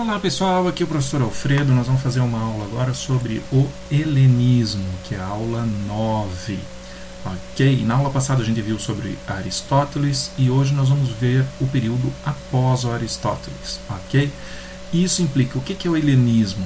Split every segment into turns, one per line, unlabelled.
Olá pessoal, aqui é o professor Alfredo. Nós vamos fazer uma aula agora sobre o helenismo, que é a aula 9. Ok? Na aula passada a gente viu sobre Aristóteles e hoje nós vamos ver o período após o Aristóteles. Ok? Isso implica o que é o helenismo?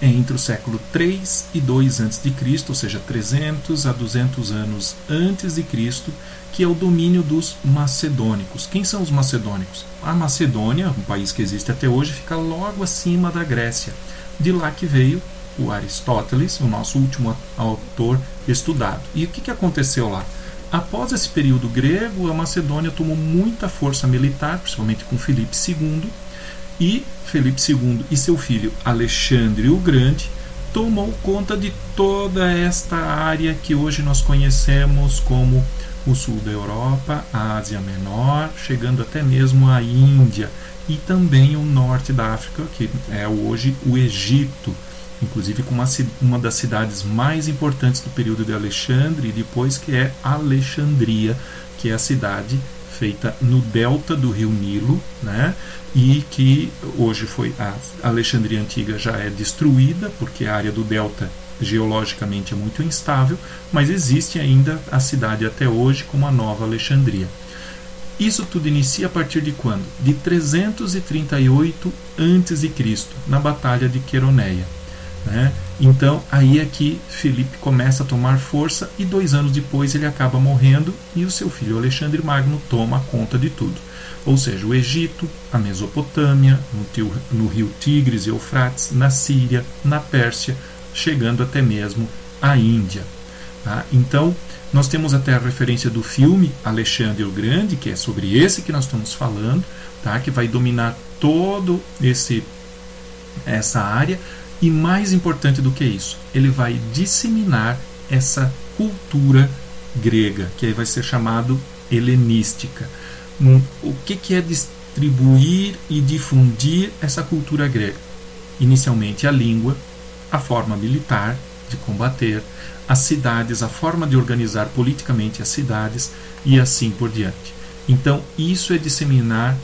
É entre o século 3 e 2 a.C., ou seja, 300 a 200 anos antes de Cristo, que é o domínio dos macedônicos. Quem são os macedônicos? A Macedônia, um país que existe até hoje, fica logo acima da Grécia. De lá que veio o Aristóteles, o nosso último autor estudado. E o que aconteceu lá? Após esse período grego, a Macedônia tomou muita força militar, principalmente com Filipe II, e Filipe II e seu filho Alexandre o Grande tomou conta de toda esta área que hoje nós conhecemos como o sul da Europa, a Ásia Menor, chegando até mesmo à Índia e também o norte da África, que é hoje o Egito, inclusive com uma das cidades mais importantes do período de Alexandre e depois, que é Alexandria, que é a cidade feita no delta do rio Nilo, né? E que hoje foi a Alexandria antiga já é destruída, porque a área do delta geologicamente é muito instável, mas existe ainda a cidade até hoje como a Nova Alexandria. Isso tudo inicia a partir de quando? De 338 a.C., na Batalha de Queroneia. Né? Então aí é que Filipe começa a tomar força e 2 anos depois ele acaba morrendo e o seu filho Alexandre Magno toma conta de tudo. Ou seja, o Egito, a Mesopotâmia, no rio Tigres e Eufrates, na Síria, na Pérsia, chegando até mesmo à Índia. Tá? Então, nós temos até a referência do filme Alexandre o Grande, que é sobre esse que nós estamos falando, tá? Que vai dominar todo essa área, e mais importante do que isso, ele vai disseminar essa cultura grega, que aí vai ser chamado helenística. O que é distribuir e difundir essa cultura grega? Inicialmente a língua, a forma militar de combater, as cidades, a forma de organizar politicamente as cidades e assim por diante. Então, isso é disseminar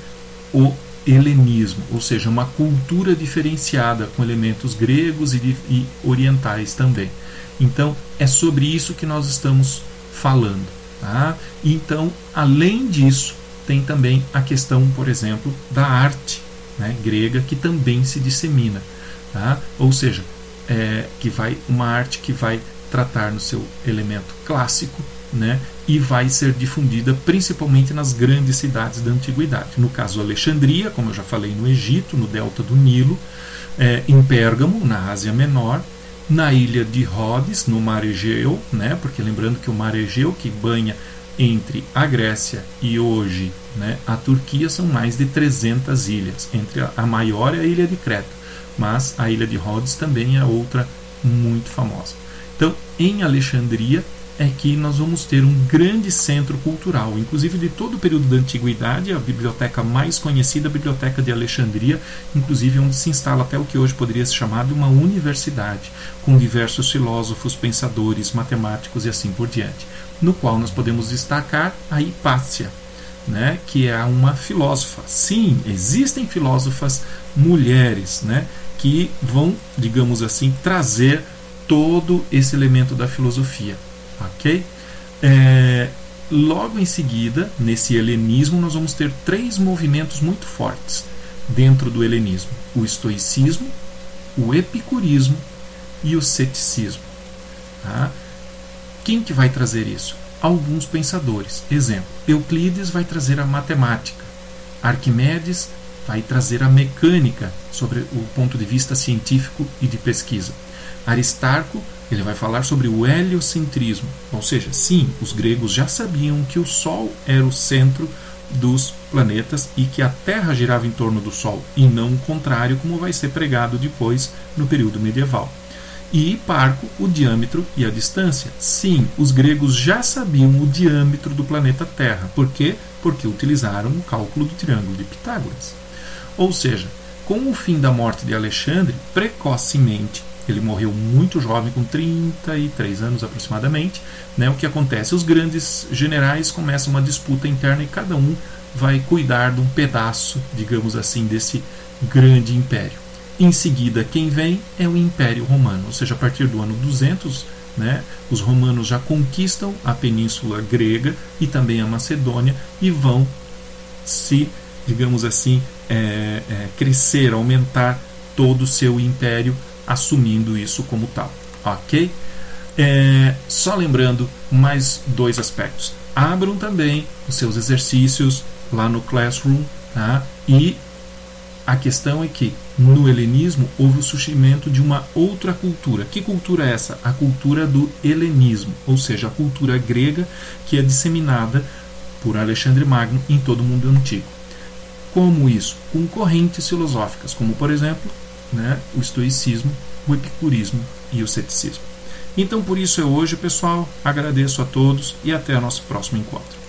o helenismo, ou seja, uma cultura diferenciada com elementos gregos e orientais também. Então, é sobre isso que nós estamos falando. Tá? Então, além disso, tem também a questão, por exemplo, da arte, né, grega, que também se dissemina. Tá? Ou seja, uma arte que vai tratar no seu elemento clássico, né, e vai ser difundida principalmente nas grandes cidades da antiguidade. No caso, Alexandria, como eu já falei, no Egito, no delta do Nilo, em Pérgamo, na Ásia Menor, na ilha de Rhodes, no Mar Egeu, né, porque lembrando que o Mar Egeu, que banha entre a Grécia e hoje, né, a Turquia, são mais de 300 ilhas. Entre a maior é a ilha de Creta, mas a ilha de Rhodes também é outra muito famosa. Então, em Alexandria é que nós vamos ter um grande centro cultural, inclusive de todo o período da antiguidade. A biblioteca mais conhecida, a Biblioteca de Alexandria, inclusive onde se instala até o que hoje poderia ser chamado uma universidade, com diversos filósofos, pensadores, matemáticos e assim por diante, no qual nós podemos destacar a Hipátia, né, que é uma filósofa. Sim, existem filósofas mulheres, né, que vão, digamos assim, trazer todo esse elemento da filosofia. Ok? Logo em seguida, nesse helenismo, nós vamos ter 3 movimentos muito fortes dentro do helenismo: o estoicismo, o epicurismo e o ceticismo. Tá? Quem que vai trazer isso? Alguns pensadores. Exemplo, Euclides vai trazer a matemática, Arquimedes vai trazer a mecânica sobre o ponto de vista científico e de pesquisa. Aristarco, ele vai falar sobre o heliocentrismo, ou seja, sim, os gregos já sabiam que o Sol era o centro dos planetas e que a Terra girava em torno do Sol, e não o contrário, como vai ser pregado depois no período medieval. E Hiparco, o diâmetro e a distância. Sim, os gregos já sabiam o diâmetro do planeta Terra. Por quê? Porque utilizaram o cálculo do triângulo de Pitágoras. Ou seja, com o fim da morte de Alexandre, precocemente, ele morreu muito jovem, com 33 anos aproximadamente, né? O que acontece? Os grandes generais começam uma disputa interna e cada um vai cuidar de um pedaço, digamos assim, desse grande império. Em seguida, quem vem é o Império Romano, ou seja, a partir do ano 200, né, os romanos já conquistam a Península Grega e também a Macedônia e vão se, digamos assim, crescer, aumentar todo o seu império, assumindo isso como tal. Ok? Só lembrando mais 2 aspectos. Abram também os seus exercícios lá no Classroom, tá? E a questão é que no helenismo houve o surgimento de uma outra cultura. Que cultura é essa? A cultura do helenismo, ou seja, a cultura grega que é disseminada por Alexandre Magno em todo o mundo antigo. Como isso? Com correntes filosóficas, como por exemplo, né, o estoicismo, o epicurismo e o ceticismo. Então por isso é hoje, pessoal. Agradeço a todos e até o nosso próximo encontro.